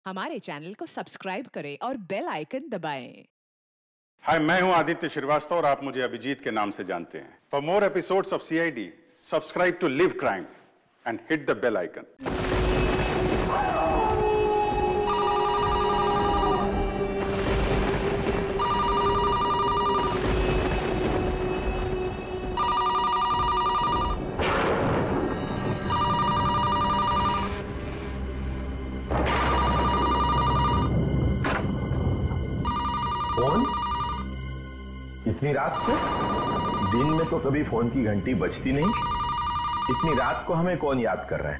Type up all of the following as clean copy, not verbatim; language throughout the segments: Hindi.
हमारे चैनल को सब्सक्राइब करें और बेल आइकन दबाएं। हाय, मैं हूं आदित्य श्रीवास्तव और आप मुझे अभिजीत के नाम से जानते हैं। For more episodes of CID, subscribe to live crime and hit the bell icon. Phone इतनी रात को? दिन में तो कभी फोन की घंटी बजती नहीं। इतनी रात को हमें कौन याद कर रहा है?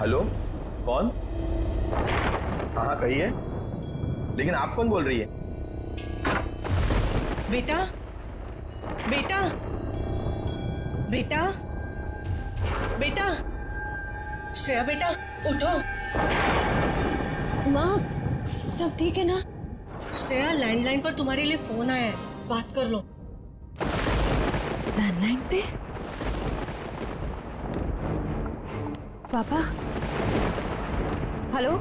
हेलो, कौन? हाँ कहिए, लेकिन आप कौन बोल रही है? बेटा, बेटा, बेटा, बेटा, श्रेया बेटा उठो। माँ, सब ठीक है ना? श्रेया, लैंडलाइन पर तुम्हारे लिए फोन आया है, बात कर लो। लैंडलाइन पे? पापा? हेलो?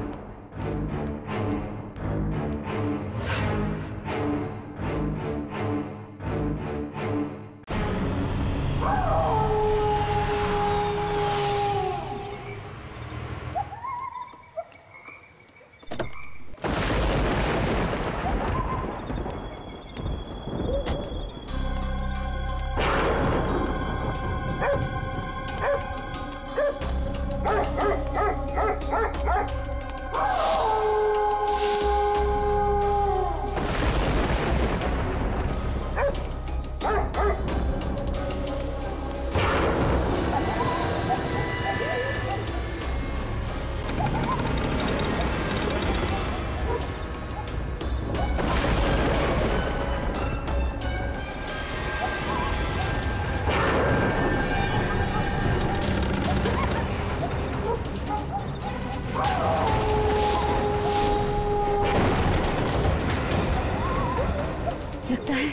लगता है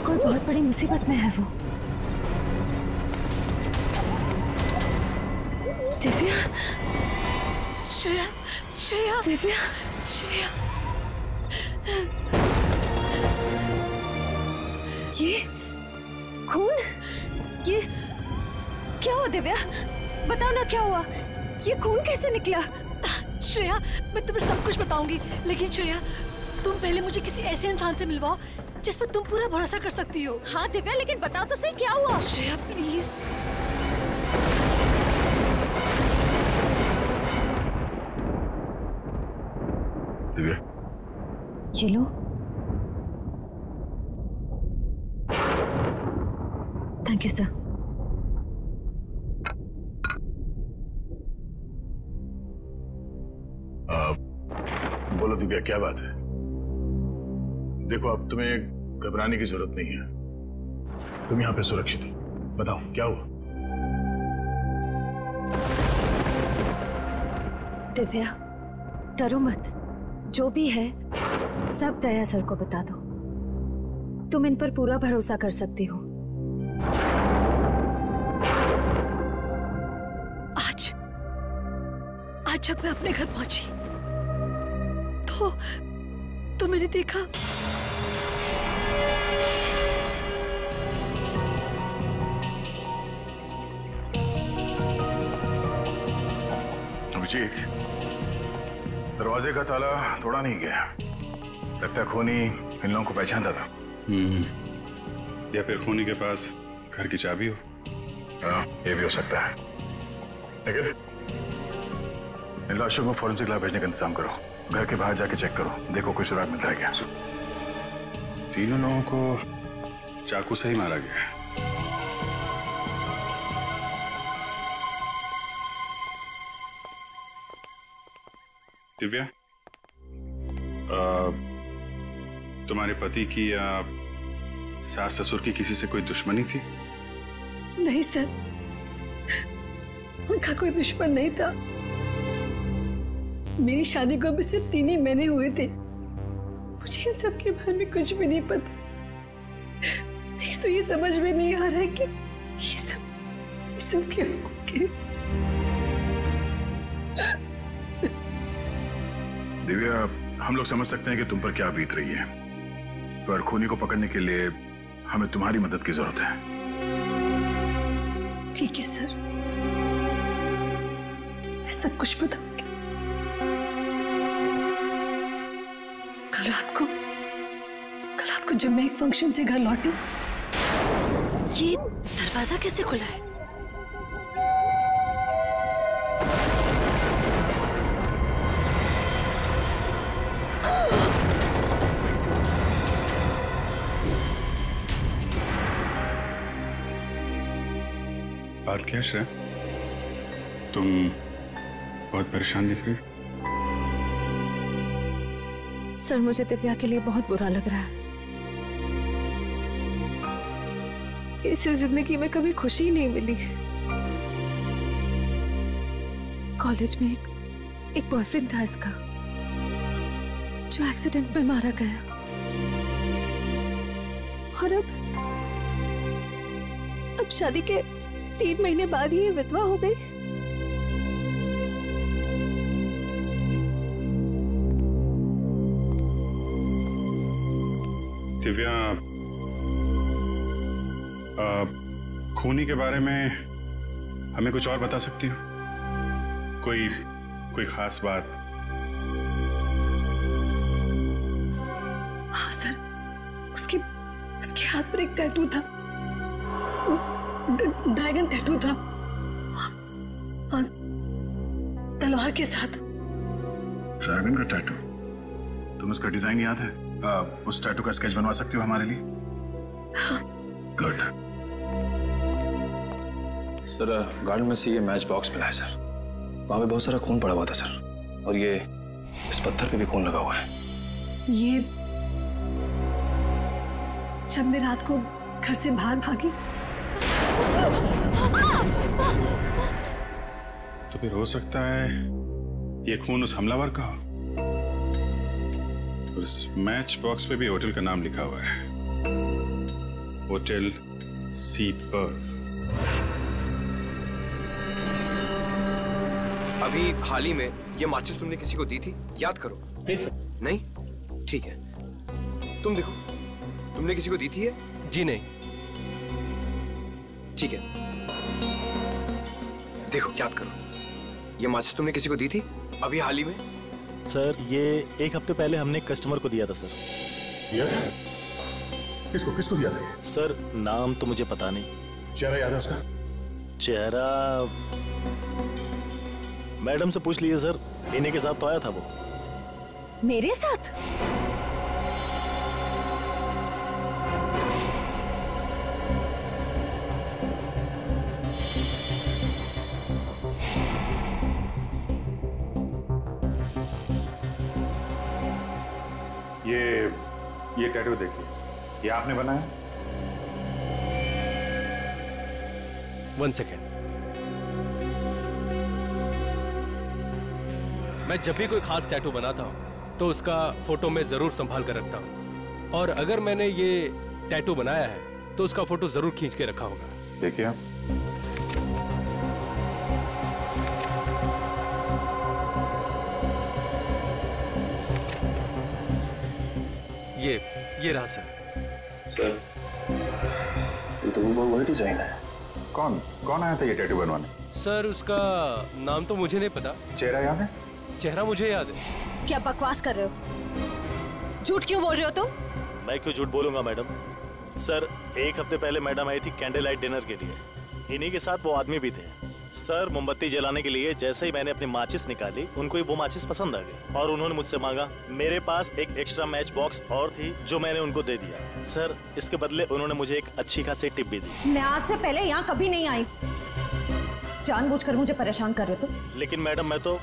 कोई बहुत बड़ी मुसीबत में है वो। दिव्या, श्रेया, श्रेया, दिव्या, श्रेया, ये खून? ये क्या हुआ दिव्या? बताओ ना क्या हुआ? ये खून कैसे निकला? श्रेया, मैं तुम्हें सब कुछ बताऊंगी, लेकिन श्रेया तुम पहले मुझे किसी ऐसे इंसान से मिलवाओ जिस पर तुम पूरा भरोसा कर सकती हो। हाँ दिव्या, लेकिन बताओ तो सही क्या हुआ? श्रेया प्लीज। दिव्या, ये लो। Thank you sir. बोलो दिव्या, क्या बात है? देखो, अब तुम्हें घबराने की जरूरत नहीं है। तुम यहाँ पे सुरक्षित हो। बताओ क्या हुआ? दिव्या, डरो मत। जो भी है सब दया सर को बता दो। तुम इन पर पूरा भरोसा कर सकती हो। आज जब मैं अपने घर पहुंची तो मैंने देखा अभिजीत, दरवाजे का ताला तोड़ा नहीं गया। लगता है खूनी इन लोगों को पहचानता था। या फिर खूनी के पास घर की चाबी हो। हाँ, ये भी हो सकता है। लेकिन इन लाशों को फॉरेंसिक लैब भेजने का इंतजाम करो। घर के बाहर जाके चेक करो, देखो कुछ सुराग मिलता है क्या। तीनों लोगों को चाकू से ही मारा गया है। दिव्या, तुम्हारे पति की या सास ससुर की किसी से कोई दुश्मनी थी? नहीं सर, उनका कोई दुश्मन नहीं था। मेरी शादी को भी सिर्फ 3 ही महीने हुए थे। मुझे इन सब के बारे में कुछ भी नहीं पता। नहीं तो ये समझ में नहीं आ रहा है कि ये सब क्यों हो गया। हम लोग समझ सकते हैं कि तुम पर क्या बीत रही है, पर खूनी को पकड़ने के लिए हमें तुम्हारी मदद की जरूरत है। ठीक है सर, मैं सब कुछ बताऊंगी। कल रात को जब मैं एक फंक्शन से घर लौटी, ये दरवाजा कैसे खुला है? बात क्या श्रेया? तुम बहुत परेशान दिख रही हो। सर, मुझे दिव्या के लिए बहुत बुरा लग रहा है। इसे जिंदगी में कभी खुशी नहीं मिली। कॉलेज में एक बॉयफ्रेंड था इसका, जो एक्सीडेंट में मारा गया, और अब शादी के 3 महीने बाद ही ये विधवा हो गई। दिव्या, खूनी के बारे में हमें कुछ और बता सकती हो? कोई खास बात? हाँ सर, उसके हाथ पर एक टैटू था, ड्रैगन टैटू था, तलवार के साथ। ड्रैगन का टैटू? तुम उसका डिजाइन याद है? उस टैटू का स्केच बनवा सकती हो हमारे लिए? गुड। सर, गार्डन में से ये मैच बॉक्स मिला है सर। वहां पे बहुत सारा खून पड़ा हुआ था सर, और ये इस पत्थर पे भी खून लगा हुआ है। ये जब मैं रात को घर से बाहर भागी, तो फिर हो सकता है ये खून उस हमलावर का हो। और इस मैच बॉक्स पे भी होटल का नाम लिखा हुआ है, होटल सी पर्ल। अभी हाल ही में ये माचिस तुमने किसी को दी थी? याद करो। नहीं सर। नहीं? ठीक है, तुम देखो, तुमने किसी को दी थी ये? जी नहीं। ठीक है, देखो याद करो, ये माचिस तुमने किसी को दी थी अभी हाल ही में? सर, ये 1 हफ्ते पहले हमने कस्टमर को दिया था सर। दिया था? किसको दिया था ये? सर, नाम तो मुझे पता नहीं। चेहरा याद है उसका? चेहरा मैडम से पूछ लीजिए सर, इन्हीं के साथ तो आया था वो। मेरे साथ? ये टैटू देखिए, ये आपने बनाया? 1 सेकेंड। मैं जब भी कोई खास टैटू बनाता हूँ तो उसका फोटो मैं जरूर संभाल कर रखता हूँ, और अगर मैंने ये टैटू बनाया है तो उसका फोटो जरूर खींच के रखा होगा। देखिए आप। ये रहा सर। ये तो वही डिजाइन है। कौन आया था ये टैटू बनवाने? सर, उसका नाम तो मुझे नहीं पता। चेहरा याद है? चेहरा मुझे याद है। क्या बकवास कर रहे हो? झूठ क्यों बोल रहे हो तुम? मैं क्यों झूठ बोलूंगा मैडम? सर, 1 हफ्ते पहले मैडम आई थी कैंडल लाइट डिनर के लिए। इन्हीं के साथ वो आदमी भी थे। सर, मोमबत्ती जलाने के लिए जैसे ही मैंने अपनी माचिस निकाली, उनको ही वो माचिस पसंद आ गई और उन्होंने मुझसे मांगा। मेरे पास एक एक्स्ट्रा मैच बॉक्स और थी जो मैंने उनको दे दिया। सर, इसके बदले उन्होंने मुझे एक अच्छी खासी टिप भी दी। मैं आज से पहले यहाँ कभी नहीं आई। जानबूझकर मुझे परेशान कर रहे हो तुम। लेकिन मैडम, मैं तो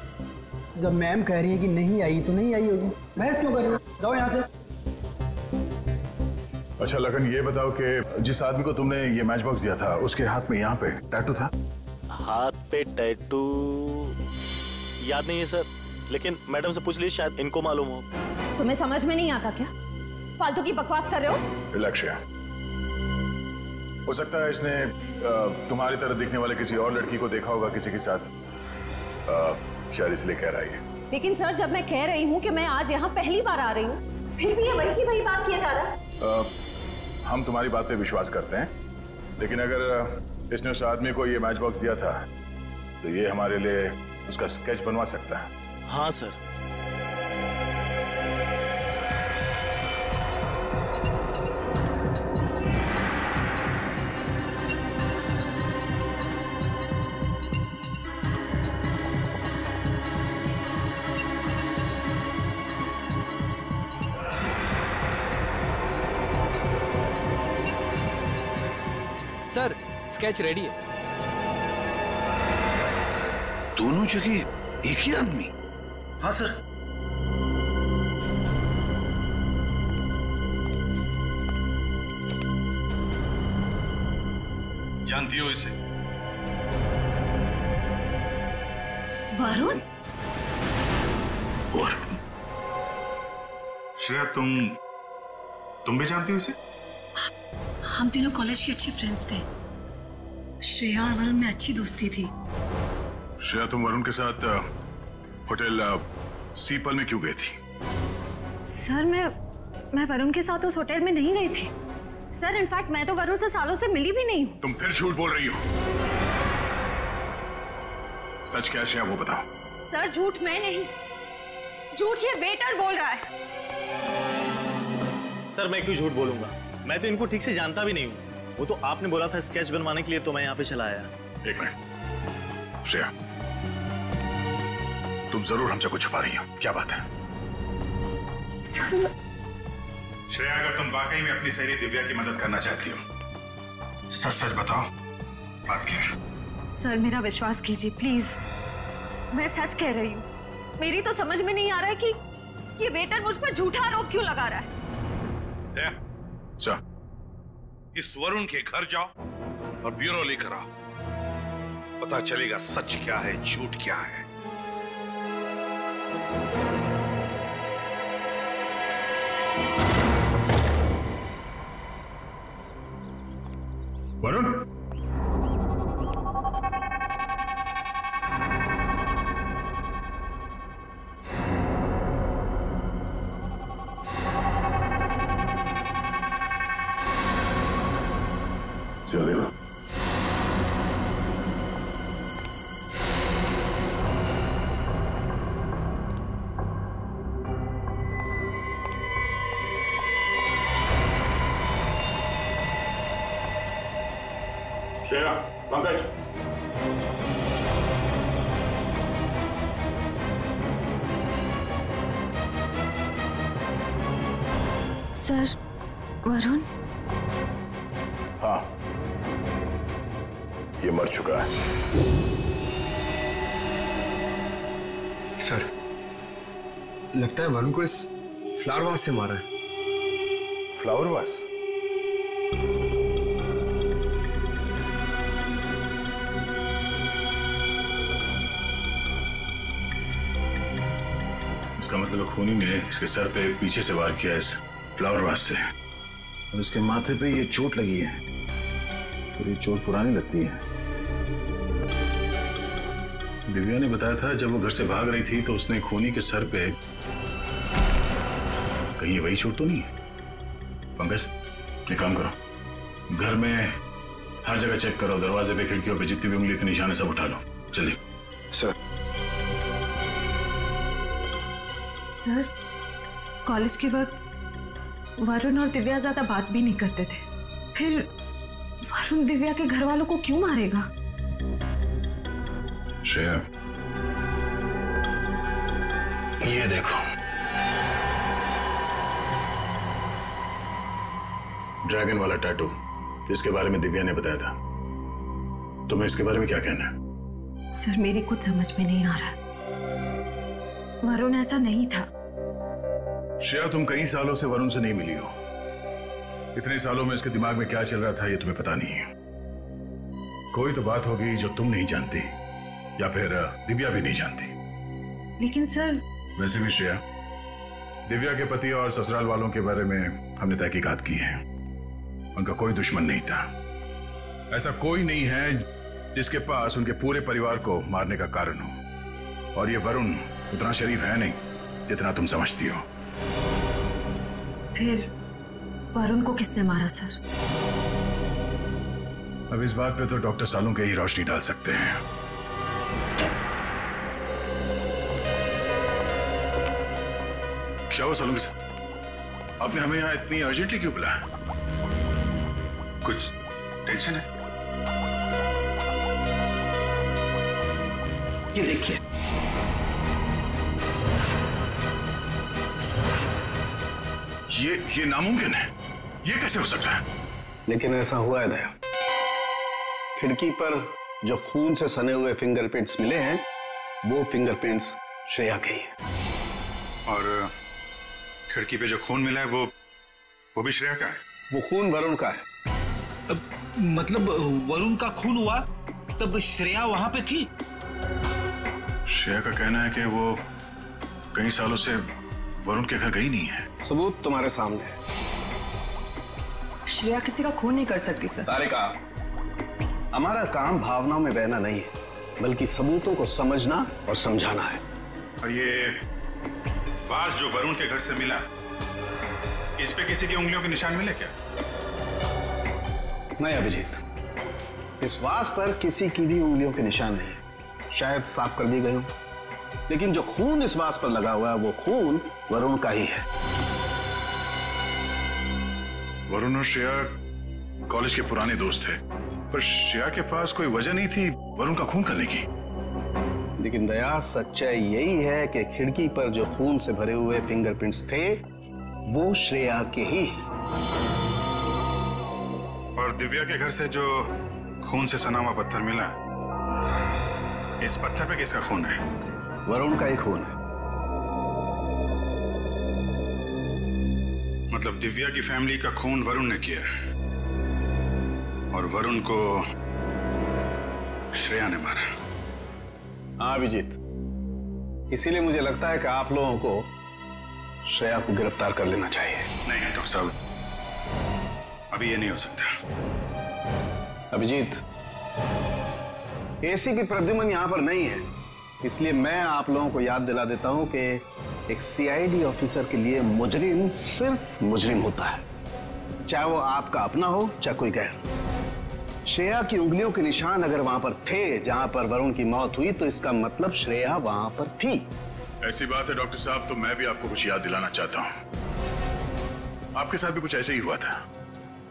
जब मैम कह रही है कि नहीं आई तो नहीं आई होगी, बहस क्यों कर रही हो? जाओ यहाँ से। अच्छा लगन, ये बताओ कि जिस आदमी को तुमने ये मैच बॉक्स दिया था उसके हाथ में यहाँ पे टैटू था? हाथ पे टैटू याद नहीं है सर, लेकिन मैडम से पूछ लीजिए, शायद इनको मालूम हो। तुम्हें समझ में नहीं आता क्या? फालतू की बकवास कर रहे हो। रिलैक्स। हो सकता है इसने तुम्हारी तरह दिखने वाले किसी और लड़की को देखा होगा किसी के साथ, शायद इसलिए कह रहा है। लेकिन सर जब मैं कह रही हूँ कि मैं आज यहाँ पहली बार आ रही हूँ, फिर भी ये वही की वही बात किया जा रहा है। हम तुम्हारी बात पे विश्वास करते हैं, लेकिन अगर इसने उस आदमी को ये मैच बॉक्स दिया था तो ये हमारे लिए उसका स्केच बनवा सकता है। हाँ सर। सर स्केच रेडी है। दोनों जगह एक ही आदमी? हाँ सर। जानती हो इसे? वरुण? वरुण? श्रेया तुम भी जानती हो इसे? हम तीनों कॉलेज के अच्छे फ्रेंड्स थे। श्रेया और वरुण में अच्छी दोस्ती थी। श्रेया, तुम वरुण के साथ होटल सीपल में क्यों गई थी? सर मैं वरुण के साथ उस होटल में नहीं गई थी सर। इनफैक्ट मैं तो वरुण से सालों से मिली भी नहीं हूँ। तुम फिर झूठ बोल रही हो। सच क्या है श्रेया, वो बताओ। सर झूठ मैं नहीं, झूठ ये वेटर बोल रहा है। सर मैं क्यों झूठ बोलूंगा, मैं तो इनको ठीक से जानता भी नहीं हूँ। वो तो आपने बोला था स्केच बनवाने के लिए, तो मैं यहाँ पे चला आया। एक मिनट श्रेया, तुम जरूर हमसे कुछ छुपा रही हो, क्या बात है? श्रेया, अगर तुम वाकई में अपनी सहेली दिव्या की मदद करना चाहती हो, सच सच बताओ, बात क्या है? सर मेरा विश्वास कीजिए प्लीज, मैं सच कह रही हूँ। मेरी तो समझ में नहीं आ रहा है कि ये वेटर मुझ पर झूठा आरोप क्यों लगा रहा है। इस वरुण के घर जाओ और ब्यूरो लेकर आओ, पता चलेगा सच क्या है झूठ क्या है। वरुण, चलेगा। श्रेया, पंकज, सर वरुण? हाँ, ये मर चुका है। सर लगता है वरुण को इस फ्लावर वास से मारा है। Flower vase? इसका मतलब खूनी ने इसके सर पे पीछे से वार किया इस फ्लावर वास से, और इसके माथे पे ये चोट लगी है, और ये चोट पुरानी लगती है। दिव्या ने बताया था जब वो घर से भाग रही थी तो उसने खूनी के सर पे, कहीं वही चोट तो नहीं है? पंकज, एक काम करो, घर में हर जगह चेक करो, दरवाजे पे, खिड़कियों पे, जितनी भी उंगली के निशान है सब उठा लो, जल्दी। सर कॉलेज के वक्त वरुण और दिव्या ज्यादा बात भी नहीं करते थे, फिर वरुण दिव्या के घर वालों को क्यों मारेगा? श्रेया, ये देखो, ड्रैगन वाला टैटू जिसके बारे में दिव्या ने बताया था, तुम्हें इसके बारे में क्या कहना है? सर मेरी कुछ समझ में नहीं आ रहा, वरुण ऐसा नहीं था। श्रेया, तुम कई सालों से वरुण से नहीं मिली हो, इतने सालों में इसके दिमाग में क्या चल रहा था ये तुम्हें पता नहीं है। कोई तो बात होगी जो तुम नहीं जानती, या फिर दिव्या भी नहीं जानती। लेकिन सर, वैसे भी श्रेया, दिव्या के पति और ससुराल वालों के बारे में हमने तहकीकात की है, उनका कोई दुश्मन नहीं था। ऐसा कोई नहीं है जिसके पास उनके पूरे परिवार को मारने का कारण हो, और ये वरुण उतना शरीफ है नहीं जितना तुम समझती हो। फिर वरुण को किसने मारा सर? अब इस बात पे तो डॉक्टर सालू के ही रोशनी डाल सकते हैं। क्या हुआ सालू के साथ? आपने हमें यहाँ इतनी अर्जेंटली क्यों बुलाया? कुछ टेंशन है? ये देखिए, ये नामुमकिन है। ये कैसे हो सकता है? लेकिन ऐसा हुआ है दया। खिड़की पर जो खून से सने हुए फिंगरप्रिंट्स मिले हैं वो फिंगरप्रिंट्स श्रेया के ही हैं। और खिड़की पे जो खून मिला है वो भी श्रेया का है? वो खून वरुण का है। मतलब वरुण का खून हुआ तब श्रेया वहां पे थी? श्रेया का कहना है कि वो कई सालों से वरुण के घर गई नहीं है। सबूत तुम्हारे सामने है। श्रेया किसी का खून नहीं कर सकती सर। तारिका, हमारा काम भावनाओं में बहना नहीं है, बल्कि सबूतों को समझना और समझाना है। और ये वास जो वरुण के घर से मिला, इस पे किसी की उंगलियों के निशान मिले क्या? नहीं अभिजीत, इस वास पर किसी की भी उंगलियों के निशान नहीं है। शायद साफ कर दी गई हो, लेकिन जो खून इस वास पर लगा हुआ है वो खून वरुण का ही है। वरुण और श्रेया कॉलेज के पुराने दोस्त थे, पर श्रेया के पास कोई वजह नहीं थी वरुण का खून करने की। लेकिन दया, सच्चाई यही है कि खिड़की पर जो खून से भरे हुए फिंगरप्रिंट्स थे वो श्रेया के ही हैं। और दिव्या के घर से जो खून से सना हुआ पत्थर मिला, इस पत्थर पे किसका खून है? वरुण का ही खून है। मतलब दिव्या की फैमिली का खून वरुण ने किया और वरुण को श्रेया ने मारा। हाँ अभिजीत, इसीलिए मुझे लगता है कि आप लोगों को श्रेया को गिरफ्तार कर लेना चाहिए। नहीं डॉक्टर साहब, अभी ये नहीं हो सकता। अभिजीत, एसी की प्रद्युमन यहां पर नहीं है, इसलिए मैं आप लोगों को याद दिला देता हूं कि एक सीआईडी ऑफिसर के लिए मुजरिम सिर्फ मुजरिम होता है, चाहे वो आपका अपना हो चाहे कोई गैर। श्रेया की उंगलियों के निशान अगर वहां पर थे जहां पर वरुण की मौत हुई, तो इसका मतलब श्रेया वहां पर थी। ऐसी बात है डॉक्टर साहब, तो मैं भी आपको कुछ याद दिलाना चाहता हूं। आपके साथ भी कुछ ऐसे ही हुआ था।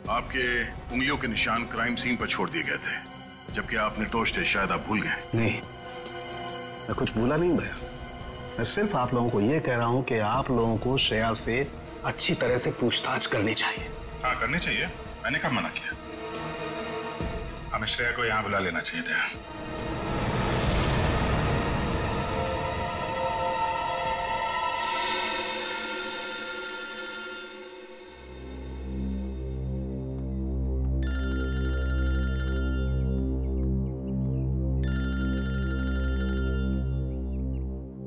आपके उंगलियों के निशान क्राइम सीन पर छोड़ दिए गए थे, जबकि आप निर्दोष थे। शायद आप भूल गए। नहीं, मैं कुछ भूला नहीं भैया। मैं सिर्फ आप लोगों को यह कह रहा हूं कि आप लोगों को श्रेया से अच्छी तरह से पूछताछ करनी चाहिए। हाँ करनी चाहिए, मैंने कब मना किया? हमें श्रेया को यहाँ बुला लेना चाहिए था।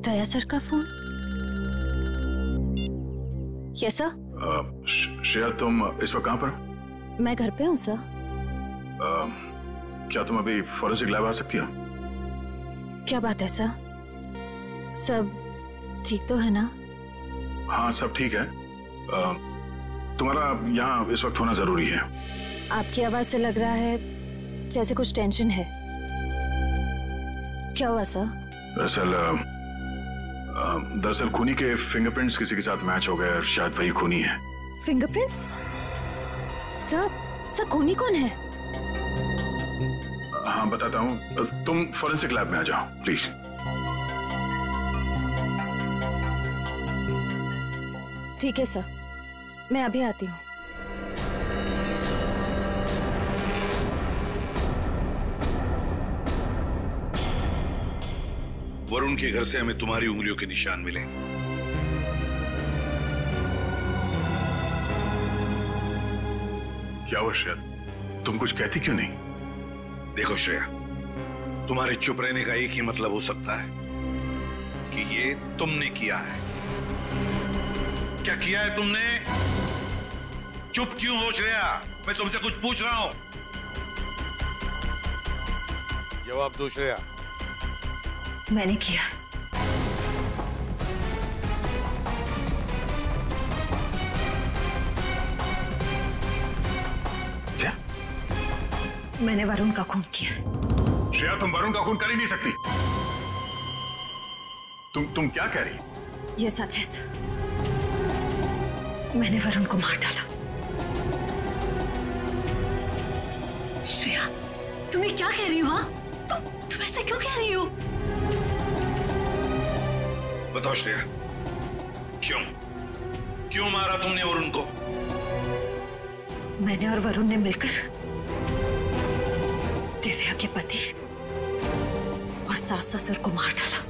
दया सर का फोन? Yes sir. श्रेया, तुम इस वक्त कहाँ पर? मैं घर पे हूँ सर। क्या तुम अभी फॉरेंसिक लैब आ सकती हो? क्या बात है सर? सब ठीक तो है ना? हाँ सब ठीक है। तुम्हारा यहाँ इस वक्त होना जरूरी है। आपकी आवाज से लग रहा है जैसे कुछ टेंशन है। क्या हुआ सर? दरअसल खूनी के फिंगरप्रिंट्स किसी के साथ मैच हो गए और शायद वही खूनी है। फिंगरप्रिंट्स? सर खूनी कौन है? हाँ बताता हूँ, तुम फॉरेंसिक लैब में आ जाओ प्लीज। ठीक है सर, मैं अभी आती हूँ। वरुण के घर से हमें तुम्हारी उंगलियों के निशान मिले। क्या हुआ श्रेया, तुम कुछ कहती क्यों नहीं? देखो श्रेया, तुम्हारे चुप रहने का एक ही मतलब हो सकता है कि ये तुमने किया है। क्या किया है तुमने? चुप क्यों हो श्रेया? मैं तुमसे कुछ पूछ रहा हूं, जवाब दो श्रेया। मैंने किया। मैंने वरुण का खून किया। श्रेया, तुम वरुण का खून कर ही नहीं सकती। तुम क्या कह रही? ये सच है सर, मैंने वरुण को मार डाला। श्रेया, तुम ये क्या कह रही हो? तुम ऐसे क्यों कह रही हो? बताओ श्रेया, क्यों मारा तुमने वरुण को? मैंने और वरुण ने मिलकर दिव्या के पति और सास ससुर को मार डाला।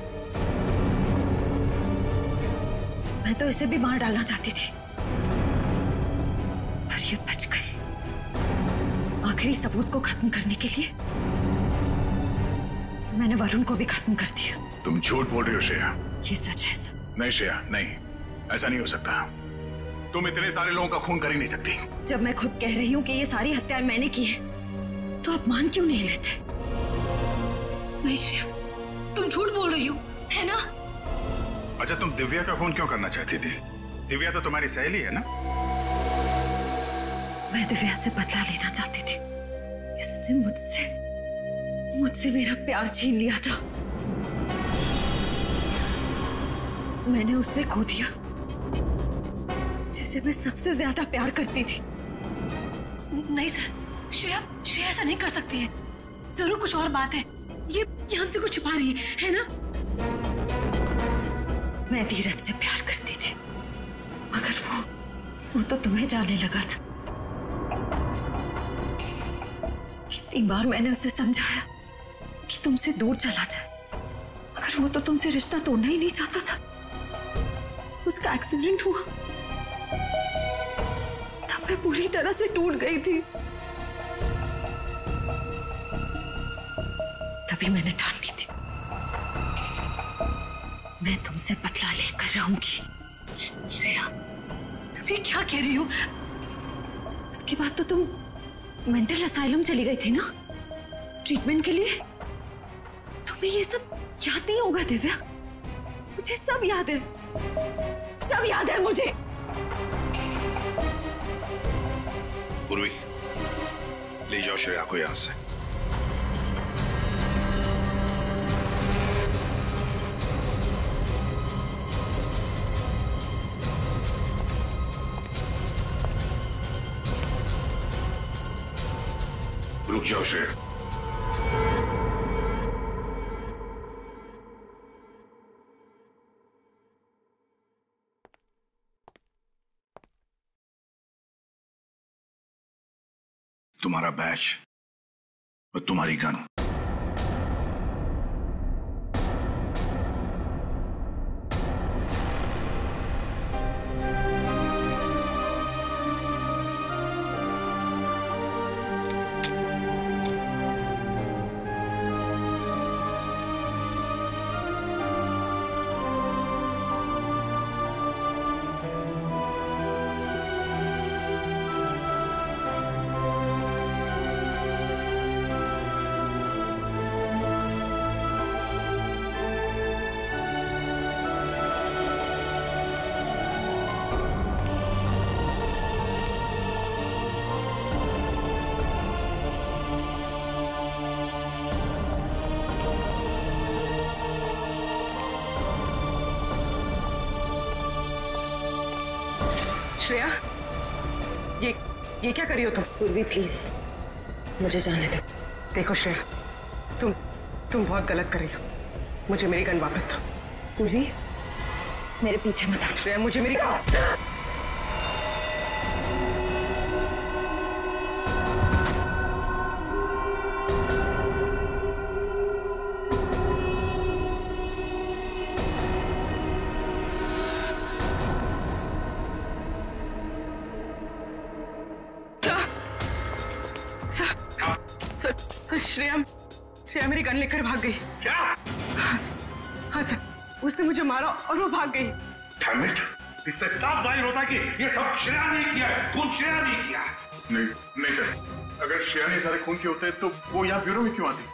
मैं तो इसे भी मार डालना चाहती थी, पर ये बच गई। आखिरी सबूत को खत्म करने के लिए मैंने वरुण को भी खत्म कर दिया। तुम झूठ बोल रही हो श्रेया। ये सच है सर। नहीं श्रेया, नहीं, ऐसा नहीं हो सकता। तुम इतने सारे लोगों का खून कर ही नहीं सकती। जब मैं खुद कह रही हूँ कि ये सारी हत्याएं मैंने की है, तो आप मान क्यों नहीं लेते? नहीं श्रेया, तुम झूठ बोल रही हो, है ना? अच्छा, तुम दिव्या का खून क्यों करना चाहती थी? दिव्या तो तुम्हारी सहेली है ना? मैं दिव्या से बदला लेना चाहती थी। इसने मुझसे मेरा प्यार छीन लिया था। मैंने उससे खो दिया जिसे मैं सबसे ज्यादा प्यार करती थी। नहीं सर, श्रेया ऐसा नहीं कर सकती है। जरूर कुछ और बात है। ये हमसे कुछ छुपा रही है ना? मैं धीरज से प्यार करती थी, मगर वो तो तुम्हें जाने लगा था। कितनी बार मैंने उसे समझाया कि तुमसे दूर चला जाए, मगर वो तो तुमसे रिश्ता तोड़ना ही नहीं चाहता था। उसका एक्सीडेंट हुआ, तब मैं पूरी तरह से टूट गई थी। तभी मैंने ठान ली थी, मैं तुमसे बदला लेकर रहूंगी। श्रेया, तुम ये क्या कह रही हो? उसके बाद तो तुम मेंटल असाइलम चली गई थी ना, ट्रीटमेंट के लिए। तुम्हें ये सब याद नहीं होगा दिव्या? मुझे सब याद है, सब याद है मुझे। पूर्वी, ले जाओ श्रेया को यहां से। रुक जाओ श्रेया। तुम्हारा बैच और तुम्हारी गन। श्रेया, ये क्या कर रही हो तुम? पूर्वी प्लीज मुझे जाने दो। देखो श्रेया, तुम बहुत गलत कर रही हो। मुझे मेरी गन वापस दो। पूर्वी, मेरे पीछे मत आना। श्रेया, मुझे मेरी श्रेया मेरी गन लेकर भाग गई। क्या? हाँ सर, उसने मुझे मारा और वो भाग गई। Damn it! इससे साफ जाहिर होता है कि ये सब श्रेया ने किया है, खून श्रेया ने किया है। नहीं सर, अगर श्रेया ने सारे खून किए होते तो वो यहाँ ब्यूरो में क्यों आती?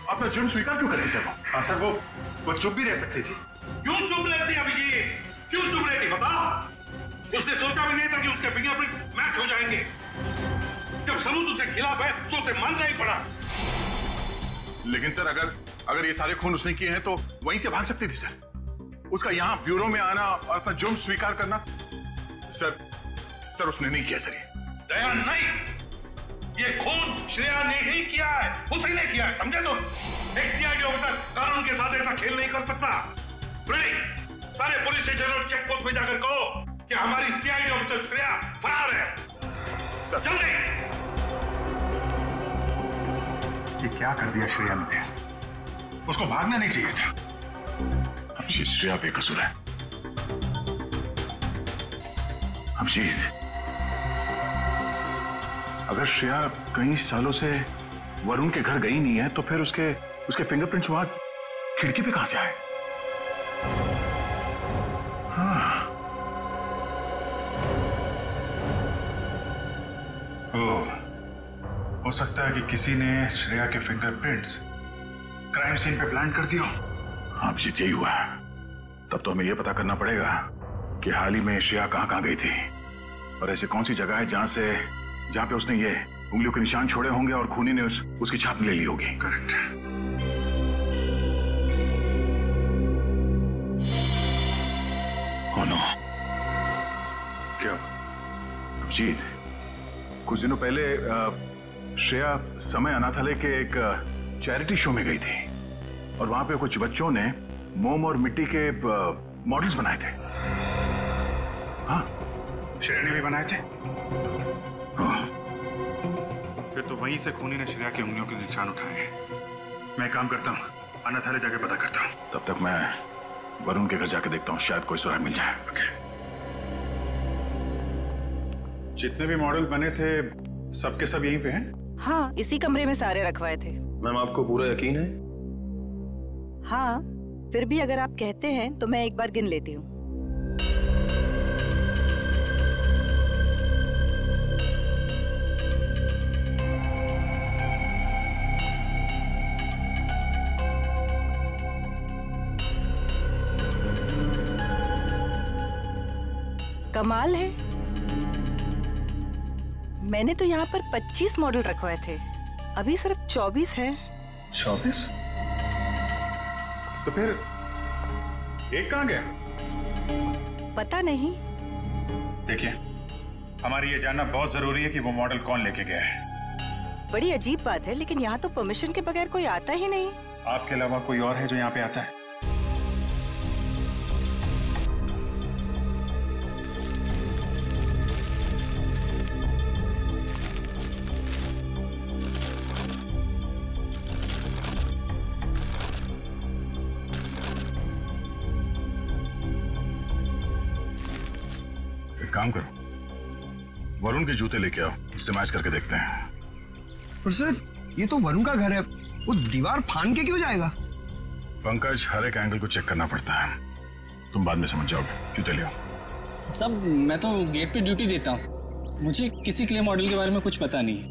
अपना जुर्म स्वीकार क्यों कर रही सर? हाँ सर, वो चुप भी रह सकती थी। क्यों चुप रहती अभिजीत? क्यों चुप रहती बताओ? उसने सोचा भी नहीं था कि उसके फिंगरप्रिंट मैच हो जाएंगे। जब सबूत उसके खिलाफ है तो उसे मानना ही पड़ा। लेकिन सर अगर ये सारे खून उसने किए हैं तो वहीं से भाग सकती थी सर। उसका यहाँ ब्यूरो में आना और अपना जुर्म स्वीकार करना सर उसने नहीं किया सर। दया नहीं, ये खून श्रेया ने ही किया है, उसी ने किया है, समझे तुम? एक सीआईडी ऑफिसर कानून के साथ ऐसा खेल नहीं कर सकता। सारे पुलिस स्टेशन और चेक पोस्ट पे जाकर कहो कि हमारी सीआईडी ऑफिसर श्रेया फरार है। जल्दी। ये क्या कर दिया श्रेया ने? उसको भागना नहीं चाहिए था। अभिजीत, श्रेया बेकसूर है। अभिजीत, अगर श्रेया कई सालों से वरुण के घर गई नहीं है तो फिर उसके फिंगरप्रिंट्स वहां खिड़की पे कहां से आए? हाँ। हो सकता है कि किसी ने श्रेया के फिंगरप्रिंट्स क्राइम सीन पे प्लांट कर दिया। हाँ अभिजीत, यही हुआ। तब तो हमें यह पता करना पड़ेगा कि हाल ही में श्रेया कहां गई थी और ऐसी कौन सी जगह है जहां पे उसने ये उंगलियों के निशान छोड़े होंगे और खूनी ने उसकी छाप ले ली होगी। करेक्ट। Oh no. क्या अभिजीत, कुछ दिनों पहले श्रेया समय अनाथालय के एक चैरिटी शो में गई थी और वहां पे कुछ बच्चों ने मोम और मिट्टी के मॉडल्स बनाए थे। हाँ, श्रेया ने भी बनाए थे। फिर तो वहीं से खूनी ने श्रेया की उंगलियों के निशान उठाए। मैं काम करता हूँ, अनाथालय जाके पता करता हूँ। तब तक मैं वरुण के घर जाके देखता हूँ, शायद कोई सुराग मिल जाए। ओके। जितने भी मॉडल बने थे सबके सब यहीं पे हैं? हाँ, इसी कमरे में सारे रखवाए थे। मैम, आपको पूरा यकीन है? हाँ, फिर भी अगर आप कहते हैं तो मैं एक बार गिन लेती हूँ। कमाल है, मैंने तो यहाँ पर 25 मॉडल रखवाए थे, अभी सिर्फ 24 हैं। 24? तो फिर एक कहाँ गया? पता नहीं। देखिए, हमारी ये जानना बहुत जरूरी है कि वो मॉडल कौन लेके गया है। बड़ी अजीब बात है, लेकिन यहाँ तो परमिशन के बगैर कोई आता ही नहीं। आपके अलावा कोई और है जो यहाँ पे आता है? काम करो, वरुण के जूते लेके आओ, उससे मैच करके देखते हैं। पर सर, ये तो वरुण का घर है, वो दीवार फांद के क्यों जाएगा? पंकज, हर एक एंगल को चेक करना पड़ता है, तुम बाद में समझ जाओगे। जूते ले आओ। सब मैं तो गेट पे ड्यूटी देता हूँ, मुझे किसी क्ले मॉडल के बारे में कुछ पता नहीं।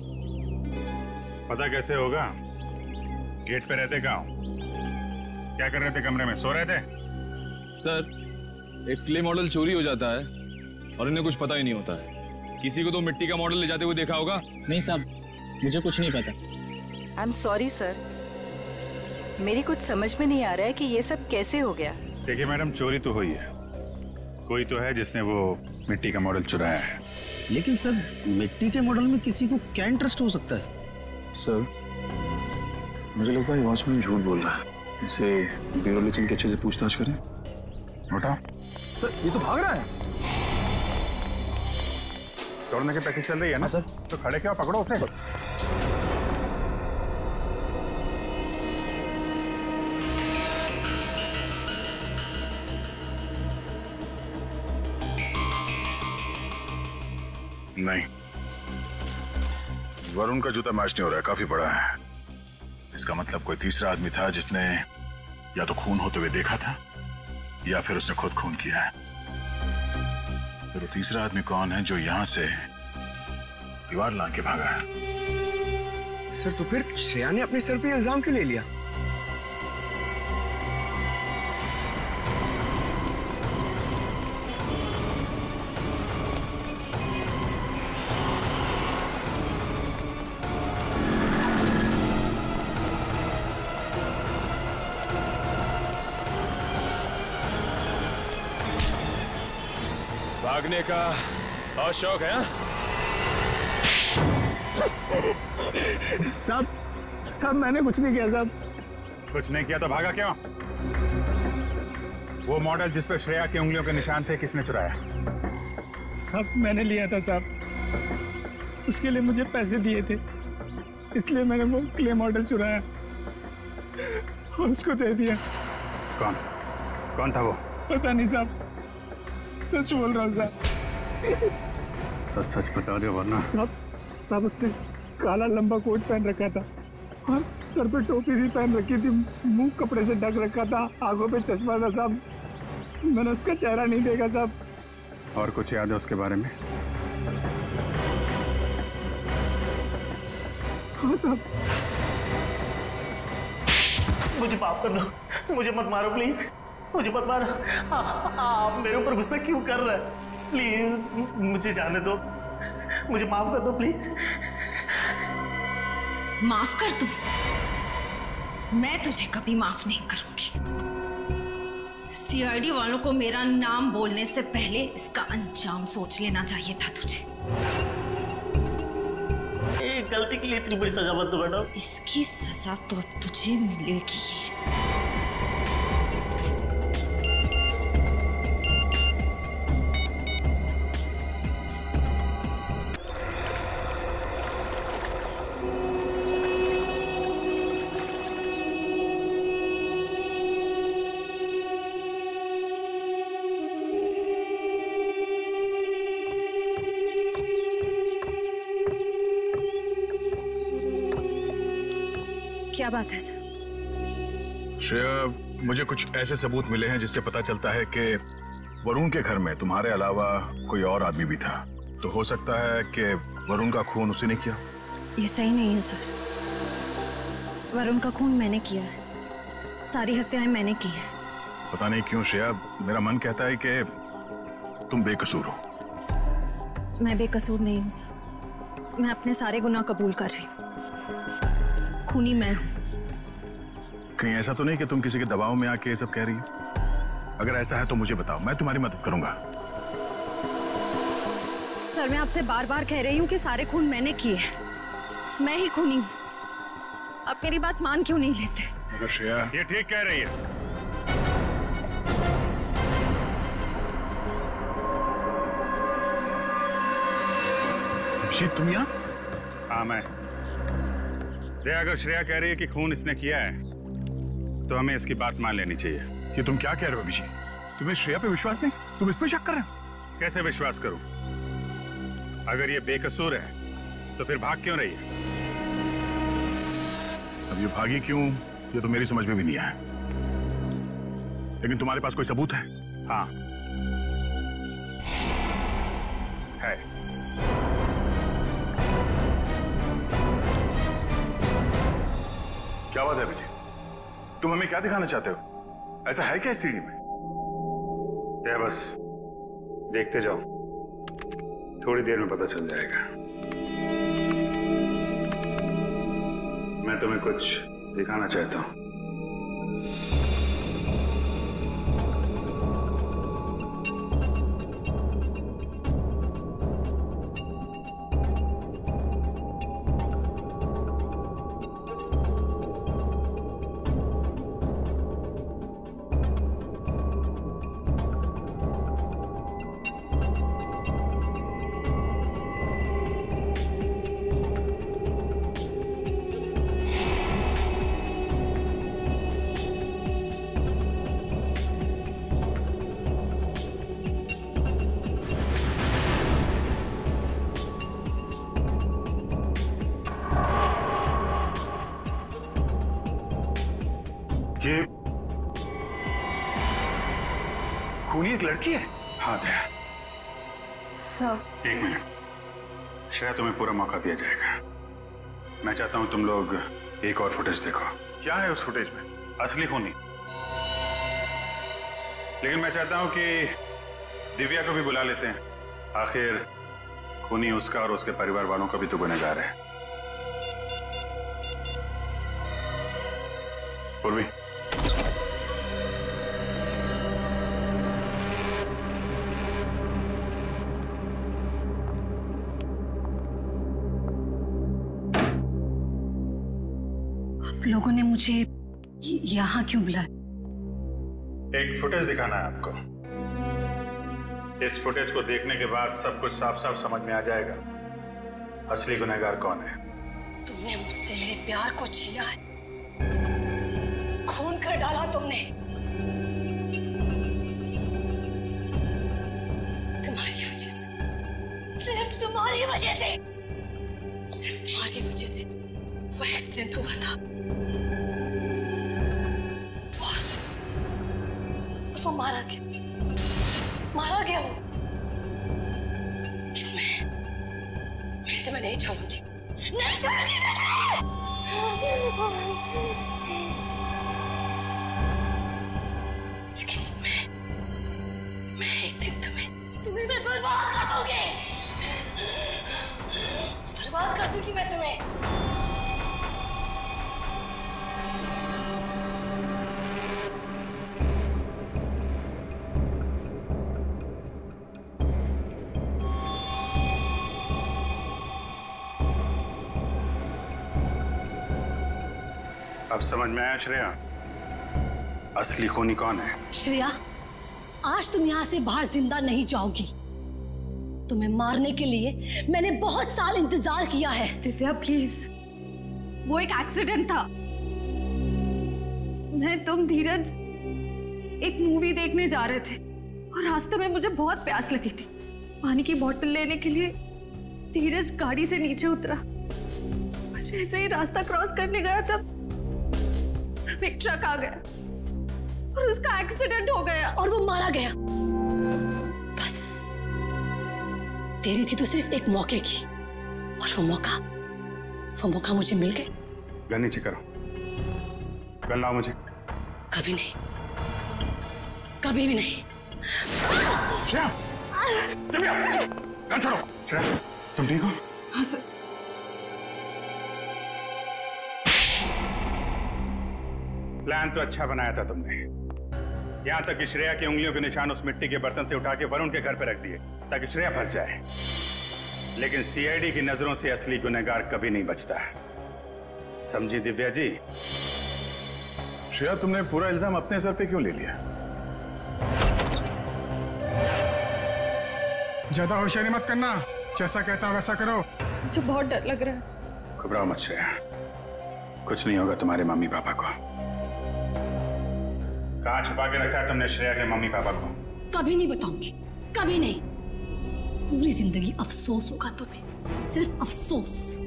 पता कैसे होगा? गेट पे रहते कहाँ? क्या कर रहे थे कमरे में? सो रहे थे? सर, एक क्ले मॉडल चोरी हो जाता है और इन्हें कुछ पता ही नहीं होता है। किसी को तो मिट्टी का मॉडल ले जाते हुए देखा होगा। नहीं साहब, मुझे कुछ नहीं पता। आई एम सॉरी सर, मेरी कुछ समझ में नहीं आ रहा है कि ये सब कैसे हो गया। देखिए मैडम, चोरी तो हुई है, कोई तो है जिसने वो मिट्टी का मॉडल चुराया है। लेकिन सर, मिट्टी के मॉडल में किसी को क्या इंटरेस्ट हो सकता है? सर, मुझे लगता है वॉचमैन झूठ बोल रहा है। इसे ब्यूरो ले चल के अच्छे से पूछताछ करें। उठा। सर, ये तो भाग रहा है। दौड़ने की प्रैक्टिस चल रही है ना सर? तो खड़े क्या, पकड़ो उसे। नहीं, वरुण का जूता मैच नहीं हो रहा है, काफी बड़ा है। इसका मतलब कोई तीसरा आदमी था जिसने या तो खून होते हुए देखा था या फिर उसने खुद खून किया है। फिर वो तीसरा आदमी कौन है जो यहां से दीवार लांग के भागा है? सर, तो फिर श्रेया ने अपने सर पे इल्जाम क्यों ले लिया? भागने का बहुत शौक है? साहब मैंने कुछ नहीं किया साहब। कुछ नहीं किया तो भागा क्यों? वो मॉडल जिस पर श्रेया की उंगलियों के निशान थे किसने चुराया? साहब मैंने लिया था साहब, उसके लिए मुझे पैसे दिए थे, इसलिए मैंने वो क्ले मॉडल चुराया और उसको दे दिया। कौन था वो? पता नहीं साहब, सच बोल रहा हूँ साहब। सच बता दो वरना। साहब उसने काला लंबा कोट पहन रखा था और सर पे टोपी भी पहन रखी थी, मुंह कपड़े से ढक रखा था, आंखों पे चश्मा था साहब। मैंने उसका चेहरा नहीं देखा साहब। और कुछ याद है उसके बारे में? हाँ साहब। मुझे माफ कर दो, मुझे मत मारो प्लीज, मुझे मत मारो। आप मेरे ऊपर गुस्सा क्यों कर रहे हैं? प्लीज मुझे जाने दो, मुझे माफ कर दो प्लीज। माफ कर दूं? मैं तुझे कभी माफ नहीं करूंगी। सीआईडी वालों को मेरा नाम बोलने से पहले इसका अंजाम सोच लेना चाहिए था तुझे। एक गलती के लिए इतनी बड़ी सजा मत दो मैडम। इसकी सजा तो अब तुझे मिलेगी। क्या बात है सर? श्रेया, मुझे कुछ ऐसे सबूत मिले हैं जिससे पता चलता है कि वरुण के घर में तुम्हारे अलावा कोई और आदमी भी था। तो हो सकता है कि वरुण का खून उसी ने किया। ये सही नहीं है सर। वरुण का खून मैंने किया है, सारी हत्याएं मैंने की हैं। पता नहीं क्यों श्रेया, मेरा मन कहता है कि तुम बेकसूर हो। मैं बेकसूर नहीं हूँ सर, मैं अपने सारे गुनाह कबूल कर रही हूँ। खूनी मैं हूँ। कहीं ऐसा तो नहीं कि तुम किसी के दबाव में आके ये सब कह रही हो? अगर ऐसा है तो मुझे बताओ, मैं तुम्हारी मदद करूंगा। सर मैं आपसे बार बार कह रही हूँ कि सारे खून मैंने किए, मैं ही खूनी हूँ। आप मेरी बात मान क्यों नहीं लेते? मगर श्रेया, ये ठीक कह रही है। अभिजीत, तुम यहाँ? हाँ मैं। अगर श्रेया कह रही है कि खून इसने किया है तो हमें इसकी बात मान लेनी चाहिए। कि तुम क्या कह रहे हो अभिजीत? तुम्हें श्रेया पे विश्वास नहीं? तुम इस पे शक कर रहे हो? कैसे विश्वास करूं? अगर ये बेकसूर है तो फिर भाग क्यों रही है? अब ये भागी क्यों ये तो मेरी समझ में भी नहीं आया। लेकिन तुम्हारे पास कोई सबूत है? हाँ है। क्या बात है अभिजीत? तुम हमें क्या दिखाना चाहते हो? ऐसा है क्या इस सीढ़ी में? बस देखते जाओ, थोड़ी देर में पता चल जाएगा। मैं तुम्हें कुछ दिखाना चाहता हूं। ये खूनी एक लड़की है? हाँ दया। सर एक मिनट, श्रेया तुम्हें पूरा मौका दिया जाएगा। मैं चाहता हूं तुम लोग एक और फुटेज देखो। क्या है उस फुटेज में? असली खूनी। लेकिन मैं चाहता हूं कि दिव्या को भी बुला लेते हैं। आखिर खूनी उसका और उसके परिवार वालों का भी तो गुनहगार है। पूर्वी, लोगों ने मुझे यहाँ क्यों बुलाया? एक फुटेज दिखाना है आपको। इस फुटेज को देखने के बाद सब कुछ साफ साफ समझ में आ जाएगा असली गुनहगार कौन है। तुमने मुझसे मेरे प्यार को छीना है, खून कर डाला तुमने। तुम्हारी वजह से, सिर्फ तुम्हारी वजह से, सिर्फ तुम्हारी वजह से वो एक्सीडेंट हुआ था और वो मारा गया वो। मैं तुम्हें नहीं छोड़ूंगी, नहीं छोड़ूंगी मैं तुम्हें। लेकिन मैं एक दिन तुम्हें मैं बर्बाद कर दूंगी, बर्बाद कर दूंगी मैं तुम्हें। अब समझ में आया श्रेया, असली खूनी कौन है? श्रेया, आज तुम यहाँ से बाहर जिंदा नहीं जाओगी। तुम्हें मारने के लिए मैंने बहुत साल इंतजार किया है। दिव्या प्लीज, वो एक एक्सीडेंट था। मैं तुम धीरज एक मूवी देखने जा रहे थे और रास्ते में मुझे बहुत प्यास लगी थी। पानी की बोतल लेने के लिए धीरज गाड़ी से नीचे उतरा। जैसे ही रास्ता क्रॉस करने गया तब एक ट्रक आ गया और उसका एक्सीडेंट हो गया और वो मारा गया। बस तेरी थी तो सिर्फ एक मौके की, और वो मौका मुझे मिल गया। गन नीचे करो, गन लाओ मुझे। कभी नहीं, कभी भी नहीं। श्रेया, गन छोड़ो। श्रेया, तुम ठीक हो? हाँ सर। प्लान तो अच्छा बनाया था तुमने, यहां तक कि श्रेया की उंगलियों के निशान उस मिट्टी के बर्तन से उठा के वरुण के घर पे रख दिए ताकि श्रेया फंस जाए। लेकिन सीआईडी की नजरों से असली गुनहगार कभी नहीं बचता, समझी दिव्या जी? श्रेया, तुमने पूरा इल्जाम अपने सर पे क्यों ले लिया? ज्यादा होशियारी मत करना, जैसा कहता हूं वैसा करो। मुझे बहुत डर लग रहा है। घबराओ मत श्रेया, कुछ नहीं होगा तुम्हारे मम्मी पापा को। कहाँ छुपा के रखा है तुमने श्रेया के मम्मी पापा को? कभी नहीं बताऊंगी, कभी नहीं। पूरी जिंदगी अफसोस होगा तुम्हें, सिर्फ अफसोस।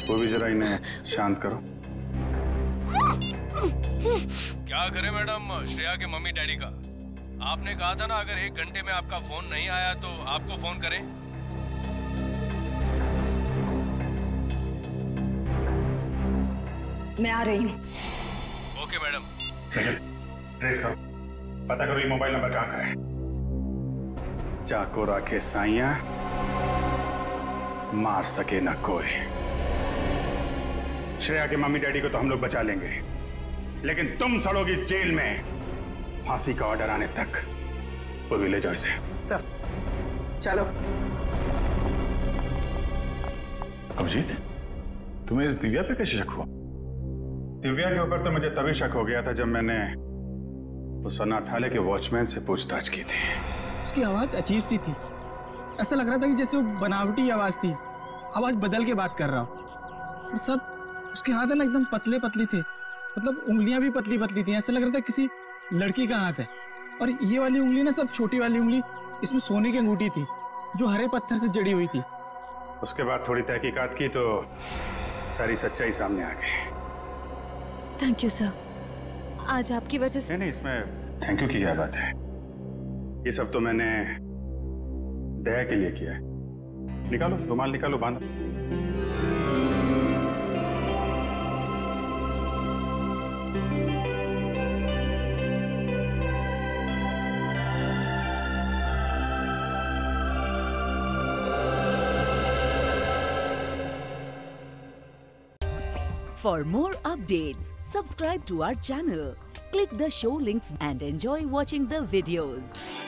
वो भी जरा इन्हें शांत करो। क्या करें मैडम, श्रेया के मम्मी डैडी का? आपने कहा था ना अगर 1 घंटे में आपका फोन नहीं आया तो आपको फोन करें। मैं आ रही हूँ। Okay madam. ट्रेस करो, पता करो ये मोबाइल नंबर कहाँ का है। चाको राखे साइया, मार सके न कोई। श्रेया के मम्मी डैडी को तो हम लोग बचा लेंगे, लेकिन तुम सड़ोगी जेल में फांसी का ऑर्डर आने तक। पूर्वी ले जाओ इसे। सर चलो। अभिजीत, तुम्हें इस दिव्या पे कैसे शक हुआ? दिव्या के ऊपर तो मुझे तभी शक हो गया था जब मैंने उस अनाथालय के वॉचमैन से पूछताछ की थी। उसकी आवाज अजीब सी थी, ऐसा लग रहा था कि जैसे वो बनावटी आवाज थी, आवाज बदल के बात कर रहा हो। और सब उसके हाथ है ना एकदम पतले पतले थे, मतलब उंगलियां भी पतली पतली थी, ऐसा लग रहा था किसी लड़की का हाथ है। और ये वाली उंगली ना, सब छोटी वाली उंगली, इसमें सोने की अंगूठी थी जो हरे पत्थर से जड़ी हुई थी। उसके बाद थोड़ी तहकीकात की तो सारी सच्चाई सामने आ गई। थैंक यू सर, आज आपकी वजह से। नहीं, इसमें थैंक यू की क्या बात है? ये सब तो मैंने दया के लिए किया है। निकालो रुमाल, निकालो, बांधो। For more updates, subscribe to our channel, click the show links and enjoy watching the videos.